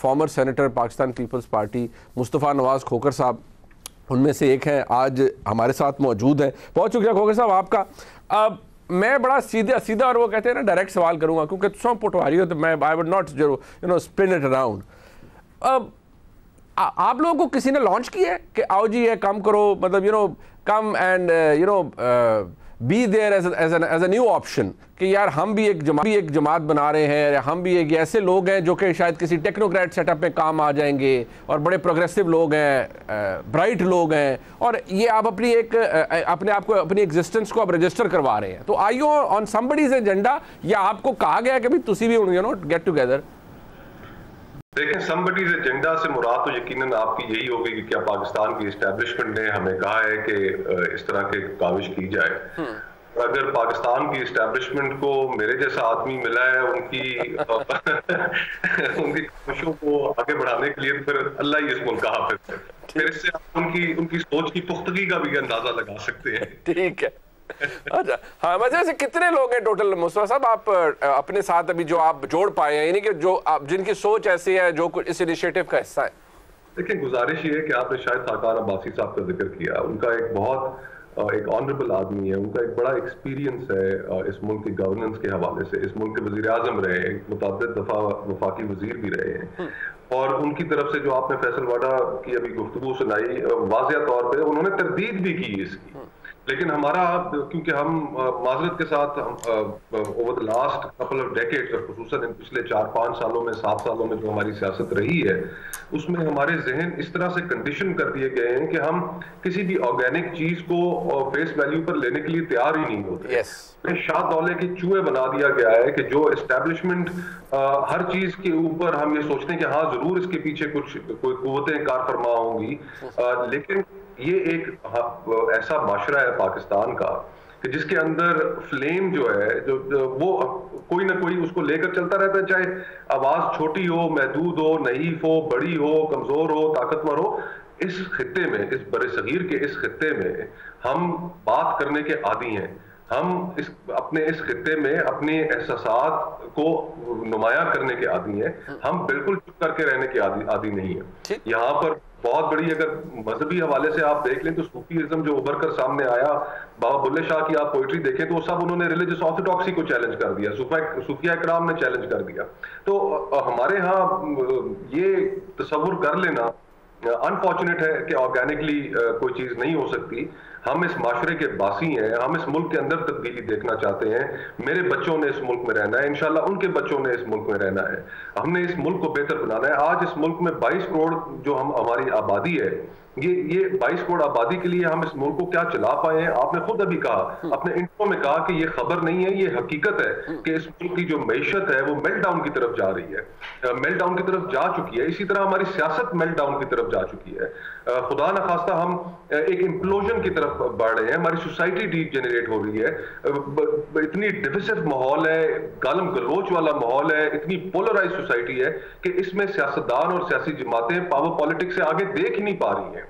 Farmer senator Pakistan Peoples Party Mustafa Nawaz Khokhar sahab उनमें से एक हैं, आज हमारे साथ मौजूद हैं। बहुत शुक्रिया खोखर साहब आपका। अब मैं बड़ा सीधा और वो कहते हैं ना डायरेक्ट सवाल करूंगा, क्योंकि तुम पटवारी हो तो मैं I would not spin it around. अब आप लोगों को किसी ने लॉन्च किया है कि आओ जी ये काम करो, मतलब come and be there as a new option, कि यार हम भी एक जमात बना रहे हैं, हम भी एक ऐसे लोग हैं जो कि शायद किसी टेक्नोक्रेट सेटअप में काम आ जाएंगे और बड़े प्रोग्रेसिव लोग हैं, ब्राइट लोग हैं, और ये आप अपने आप को अपनी एग्जिस्टेंस को आप रजिस्टर करवा रहे हैं। तो are you on somebody's agenda, या आपको कहा गया कि भाई तुसी भी गेट टुगेदर? देखें, समबडीज एजेंडा से मुराद तो यकीनन आपकी यही होगी कि क्या पाकिस्तान की एस्टेब्लिशमेंट ने हमें कहा है कि इस तरह के काविश की जाए। अगर पाकिस्तान की एस्टेब्लिशमेंट को मेरे जैसा आदमी मिला है उनकी उनकी काविशों को आगे बढ़ाने के लिए, तो फिर अल्लाह ही इस मुल्क का हाफिज है। फिर इससे आप उनकी सोच की पुख्तगी का भी अंदाजा लगा सकते हैं। ठीक है। अच्छा, हाँ, वजह से कितने लोग हैं टोटल मुस्तफा साहब आप अपने साथ अभी जो आप जोड़ पाए हैं, यानी कि जो आप जिनकी सोच ऐसी है जो इस इनिशिएटिव का हिस्सा है? देखिए, गुजारिश ये है कि आपने शायद खाकान अब्बासी साहब का जिक्र किया। उनका एक ऑनरेबल आदमी है, उनका एक बड़ा एक्सपीरियंस है इस मुल्क की गवर्नेंस के हवाले से। इस मुल्क के वजीर आजम रहे हैं, मुतअद्दिद दफा वफाकी वजीर भी रहे हैं, और उनकी तरफ से जो आपने फैसल वाडा की अभी गुफ्तगू सुनाई, वाज़िया तौर पे उन्होंने तरदीद भी की इसकी। लेकिन हमारा, क्योंकि हम माजरत के साथ over the last couple of decades, और खुसूसन इन पिछले 4-5 सालों में 7 सालों में जो हमारी सियासत रही है, उसमें हमारे जहन इस तरह से कंडीशन कर दिए गए हैं कि हम किसी भी ऑर्गेनिक चीज को फेस वैल्यू पर लेने के लिए तैयार ही नहीं होते। शाह दौले के चूहे बना दिया गया है कि जो एस्टेब्लिशमेंट हर चीज के ऊपर हम ये सोचते हैं कि हाँ जरूर इसके पीछे कोई कुव्वतें कार फरमा होंगी, लेकिन ये एक ऐसा माशरा है पाकिस्तान का कि जिसके अंदर फ्लेम जो है जो वो कोई ना कोई उसको लेकर चलता रहता है, चाहे आवाज छोटी हो, महदूद हो, नहीफ हो, बड़ी हो, कमजोर हो, ताकतवर हो। इस खित्ते में, इस बरे-सगीर के इस खित्ते में हम बात करने के आदी हैं। हम अपने इस खित्ते में अपने एहसासात को नुमायां करने के आदी हैं। हम बिल्कुल चुप करके रहने के आदी नहीं है। यहाँ पर बहुत बड़ी, अगर मजहबी हवाले से आप देख लें तो सूफीइज्म जो उभर कर सामने आया, बाबा बुल्ले शाह की आप पोइट्री देखें तो वो सब उन्होंने रिलीजियस ऑर्थोडॉक्सी को चैलेंज कर दिया, सूफिया इकराम ने चैलेंज कर दिया। तो हमारे यहाँ ये तसव्वुर कर लेना अनफॉर्चुनेट है कि ऑर्गेनिकली कोई चीज नहीं हो सकती। हम इस माशरे के बासी हैं, हम इस मुल्क के अंदर तब्दीली देखना चाहते हैं। मेरे बच्चों ने इस मुल्क में रहना है, इंशाल्लाह उनके बच्चों ने इस मुल्क में रहना है। हमने इस मुल्क को बेहतर बनाना है। आज इस मुल्क में 22 करोड़ जो हमारी आबादी है, ये 22 करोड़ आबादी के लिए हम इस मुल्क को क्या चला पाए हैं? आपने खुद अभी कहा, अपने इंट्रो में कहा कि ये खबर नहीं है, ये हकीकत है कि इस मुल्क की जो मैशत है वो मेल्ट डाउन की तरफ जा रही है, मेल्ट डाउन की तरफ जा चुकी है। इसी तरह हमारी सियासत मेल्ट डाउन की तरफ जा चुकी है। खुदा न खास्ता हम एक इम्प्लोजन की तरफ बढ़ रहे हैं। हमारी सोसाइटी डीजेनरेट हो रही है। इतनी डिविसिव माहौल है, गालम गलोच वाला माहौल है, इतनी पोलराइज सोसाइटी है कि इसमें सियासतदान और सियासी जमातें पावर पॉलिटिक्स से आगे देख ही नहीं पा रही हैं।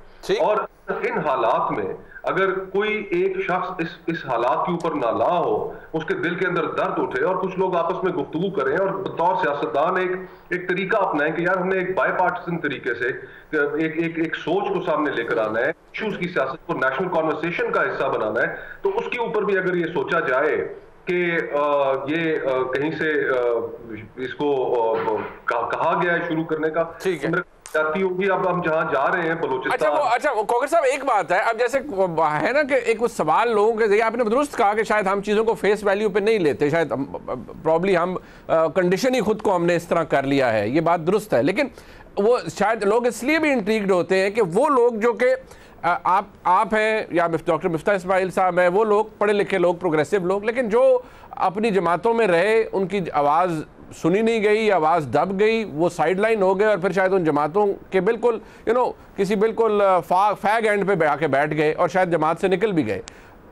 और इन हालात में अगर कोई एक शख्स इस हालात के ऊपर नाला हो, उसके दिल के अंदर दर्द उठे और कुछ लोग आपस में गुफ्तगू करें और बतौर सियासतदान एक तरीका अपनाएं कि यार हमने एक बायपार्टिसन तरीके से एक सोच को सामने लेकर आना है, इश्यूज की सियासत को नेशनल कॉन्वर्सेशन का हिस्सा बनाना है, तो उसके ऊपर भी अगर ये सोचा जाए कि ये कहीं से इसको कहा गया है शुरू करने का, जाती होगी। अब हम जहां जा रहे हैं बलूचिस्तान। अच्छा खोखर साहब, एक बात है, अब जैसे है ना कि एक सवाल लोगों के, आपने दुरुस्त कहा कि शायद हम चीज़ों को फेस वैल्यू पे नहीं लेते, शायद प्रॉब्ली हम कंडीशन ही खुद को हमने इस तरह कर लिया है, ये बात दुरुस्त है। लेकिन वो शायद लोग इसलिए भी इंट्रीग्ड होते हैं कि वो लोग जो कि आप हैं या डॉक्टर मिफ्ता इस्माइल साहब हैं, वो लोग पढ़े लिखे लोग, प्रोग्रेसिव लोग, लेकिन जो अपनी जमातों में रहे, उनकी आवाज़ सुनी नहीं गई, आवाज़ दब गई, वो साइड लाइन हो गए और फिर शायद उन जमातों के बिल्कुल किसी बिल्कुल फैग एंड पे आके बैठ गए और शायद जमात से निकल भी गए।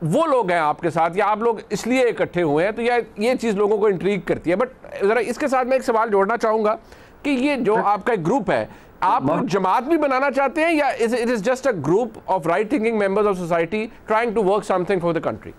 वो लोग हैं आपके साथ, या आप लोग इसलिए इकट्ठे हुए हैं, तो ये चीज़ लोगों को इंट्रीग करती है। बट ज़रा इसके साथ मैं एक सवाल जोड़ना चाहूँगा कि ये जो आपका एक ग्रुप है, आप जमात भी बनाना चाहते हैं या it is just a group of right thinking members of society trying to work something for the country?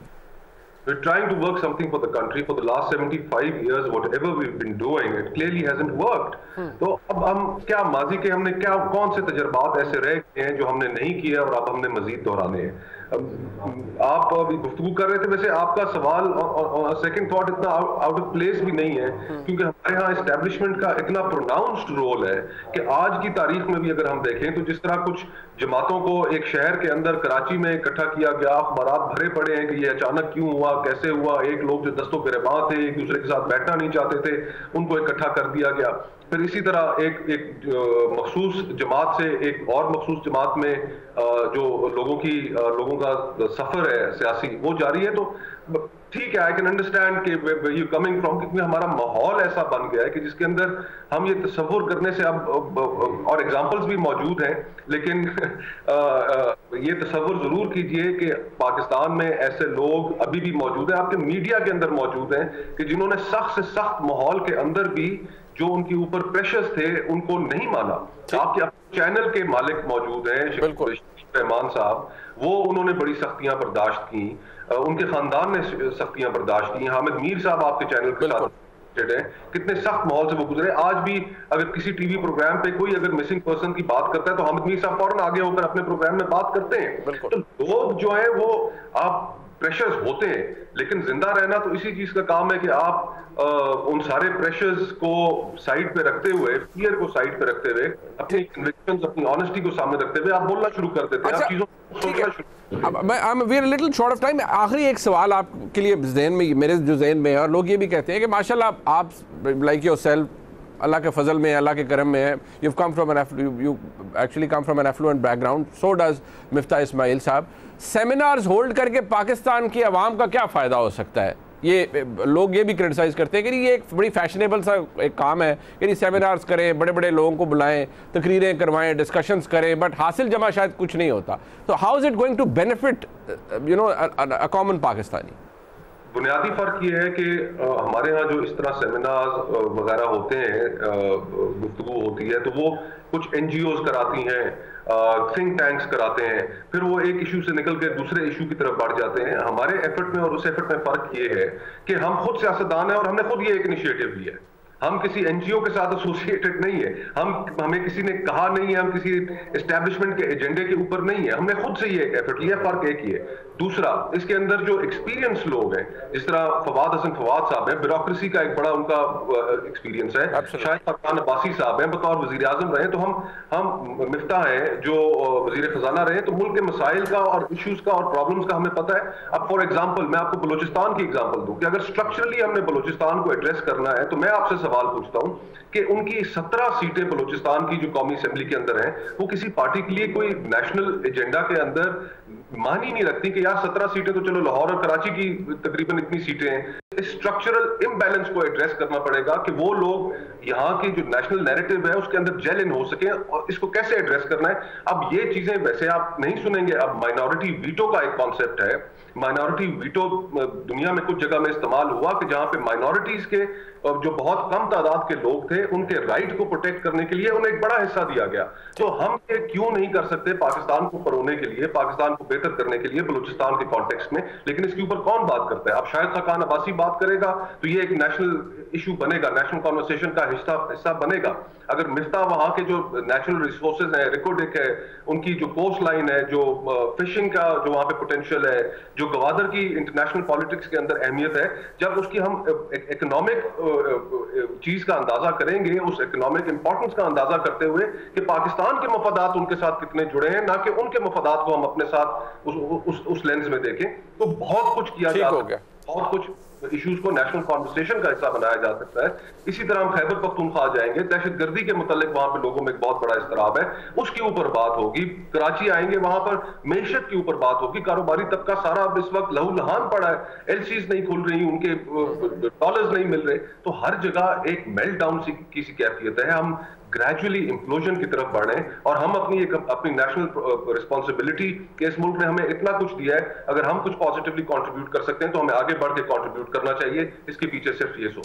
We're trying to work something for the country for the last 75 years. Whatever we've been doing, it clearly hasn't worked. तो अब हम क्या माजी के हमने क्या कौन से तजर्बात ऐसे रह गए हैं जो हमने नहीं किए और अब हमने मजीद दोहराने हैं। आप अभी गुफ्तगू कर रहे थे, वैसे आपका सवाल और सेकंड थॉट इतना आउट ऑफ प्लेस भी नहीं है, क्योंकि हमारे यहाँ एस्टेब्लिशमेंट का इतना प्रोनाउंस्ड रोल है कि आज की तारीख में भी अगर हम देखें तो जिस तरह कुछ जमातों को एक शहर के अंदर कराची में इकट्ठा किया गया, अखबारात भरे पड़े हैं कि ये अचानक क्यों हुआ, कैसे हुआ, एक लोग जो दस्तों गिरबां थे, एक दूसरे के साथ बैठना नहीं चाहते थे, उनको इकट्ठा कर दिया गया। फिर इसी तरह एक मखसूस जमात से एक और मखसूस जमात में जो लोगों का सफर है सियासी वो जारी है। तो ठीक है, आई कैन अंडरस्टैंड कि यू कमिंग फ्रॉम, क्योंकि हमारा माहौल ऐसा बन गया है कि जिसके अंदर हम ये तसव्वुर करने से अब और एग्जांपल्स भी मौजूद हैं, लेकिन ये तसव्वुर जरूर कीजिए कि पाकिस्तान में ऐसे लोग अभी भी मौजूद हैं, आपके मीडिया के अंदर मौजूद हैं कि जिन्होंने सख्त से सख्त माहौल के अंदर भी जो उनके ऊपर प्रेशर्स थे उनको नहीं माना। आपके चैनल के मालिक मौजूद हैं रहमान साहब, वो उन्होंने बड़ी सख्तियां बर्दाश्त की, उनके खानदान ने सख्तियां बर्दाश्त की। हामिद मीर साहब आपके चैनल के साथ है, कितने सख्त माहौल से वो गुजरे। आज भी अगर किसी टीवी प्रोग्राम पे कोई अगर मिसिंग पर्सन की बात करता है तो हामिद मीर साहब फौरन आगे होकर अपने प्रोग्राम में बात करते हैं। तो लोग जो है वो आप प्रेशर्स होते हैं, लेकिन जिंदा रहना तो इसी चीज का काम है कि आप उन सारे प्रेशर्स को साइड पे रखते हुए, फियर को साइड पे रखते हुए, अपनी कन्विक्शंस, अपनी ऑनेस्टी को सामने रखते हुए आप बोलना शुरू कर देते हैं। आप चीजों को सोचना शुरू। अब मैं we are little short of time, आखिरी एक सवाल आपके लिए जहन में, मेरे जो जहन में है, और लोग ये भी कहते हैं कि माशाल्लाह आप लाइक योरसेल्फ अल्लाह के फजल में, अल्लाह के करम में है, you come from you actually come from an affluent background, so does Miftah Ismail sahab. Seminars hold करके पाकिस्तान की आवाम का क्या फ़ायदा हो सकता है? ये लोग ये भी क्रिटिसाइज़ करते हैं कि ये एक बड़ी फैशनेबल सा एक काम है कि सेमिनार्स करें, बड़े बड़े लोगों को बुलाएं, तकरीरें करवाएं, डिस्कशंस करें, बट हासिल जमा शायद कुछ नहीं होता। तो how is it going to benefit a common Pakistani? बुनियादी फ़र्क ये है कि हमारे यहाँ जो इस तरह सेमिनार्स वगैरह होते हैं, गुफ्तगू होती है, तो वो कुछ NGOs कराती हैं, थिंक टैंक्स कराते हैं, फिर वो एक इशू से निकल के दूसरे इशू की तरफ बढ़ जाते हैं। हमारे एफर्ट में और उस एफर्ट में फ़र्क ये है कि हम खुद सियासतदान हैं और हमने खुद ये एक इनिशिएटिव लिया है। हम किसी NGO के साथ एसोसिएटेड नहीं है, हमें किसी ने कहा नहीं है, हम किसी एस्टेब्लिशमेंट के एजेंडे के ऊपर नहीं है, हमने खुद से ये एफर्ट लिया। फर्क एक ही है। दूसरा, इसके अंदर जो एक्सपीरियंस लोग हैं, जिस तरह फवाद हसन फवाद साहब हैं, ब्यूरोक्रेसी का एक बड़ा उनका एक्सपीरियंस है। शाहिद खान अब्बासी साहब हैं, बतौर वजीर आजम रहे, तो हम मिफ्ता हैं जो वजीर खजाना रहे, तो मुल्क के मसाइल का और इशूज का और प्रॉब्लम्स का हमें पता है। अब फॉर एग्जाम्पल मैं आपको बलोचिस्तान की एग्जाम्पल दूं कि अगर स्ट्रक्चरली हमने बलोचिस्तान को एड्रेस करना है, तो मैं आपसे सवाल पूछता हूं कि उनकी 17 सीटें बलोचिस्तान की जो कौमी असेंबली के अंदर हैं, वो किसी पार्टी के लिए कोई नेशनल एजेंडा के अंदर मान ही नहीं रखती कि यार 17 सीटें तो चलो लाहौर और कराची की तकरीबन इतनी सीटें हैं। इस स्ट्रक्चरल इम्बैलेंस को एड्रेस करना पड़ेगा कि वो लोग यहाँ की जो नेशनल नैरेटिव है उसके अंदर जेल इन हो सके, और इसको कैसे एड्रेस करना है। अब ये चीजें वैसे आप नहीं सुनेंगे, अब माइनॉरिटी वीटो का एक कॉन्सेप्ट है। माइनॉरिटी वीटो दुनिया में कुछ जगह में इस्तेमाल हुआ कि जहां पे माइनॉरिटीज के जो बहुत कम तादाद के लोग थे, उनके राइट को प्रोटेक्ट करने के लिए उन्हें एक बड़ा हिस्सा दिया गया। तो हम ये क्यों नहीं कर सकते पाकिस्तान को परोने के लिए, पाकिस्तान को बेहतर करने के लिए बलूचिस्तान के कॉन्टेक्स्ट में? लेकिन इसके ऊपर कौन बात करता है? अब शायद खान अब्बासी बात करेगा तो ये एक नेशनल इशू बनेगा, नेशनल कॉन्वर्सेशन का हिस्सा बनेगा। अगर मिफ्ता वहां के जो नेचुरल रिसोर्सेज है, रिकोडिक है, उनकी जो कोस्ट लाइन है, जो फिशिंग का जो वहां पे पोटेंशियल है, जो गवादर की इंटरनेशनल पॉलिटिक्स के अंदर अहमियत है, जब उसकी हम इकोनॉमिक चीज का अंदाजा करेंगे, उस इकोनॉमिक इंपॉर्टेंस का अंदाजा करते हुए कि पाकिस्तान के मफादात उनके साथ कितने जुड़े हैं, ना कि उनके मफादात को हम अपने साथ उस लेंस में देखें, तो बहुत कुछ किया जा सकता है, बहुत कुछ इश्यूज को नेशनल कॉन्वर्सेशन का हिस्सा बनाया जा सकता है। इसी तरह हम खैबर पख्तूनख्वा जाएंगे, दहशतगर्दी के मुतालिक वहां पे लोगों में एक बहुत बड़ा इस्तराब है, उसके ऊपर बात होगी। कराची आएंगे, वहां पर मेशत के ऊपर बात होगी। कारोबारी तबका सारा अब इस वक्त लहूलुहान पड़ा है, LCs नहीं खुल रही, उनके डॉलर्स नहीं मिल रहे, तो हर जगह एक मेल्ट डाउन की सी कैफियत है। हम ग्रेजुअली इम्प्लोजन की तरफ बढ़े और हम अपनी नेशनल रिस्पॉन्सिबिलिटी के इस मुल्क ने हमें इतना कुछ दिया है, अगर हम कुछ पॉजिटिवली कंट्रीब्यूट कर सकते हैं तो हमें आगे बढ़ के कंट्रीब्यूट करना चाहिए। इसके पीछे सिर्फ ये सोच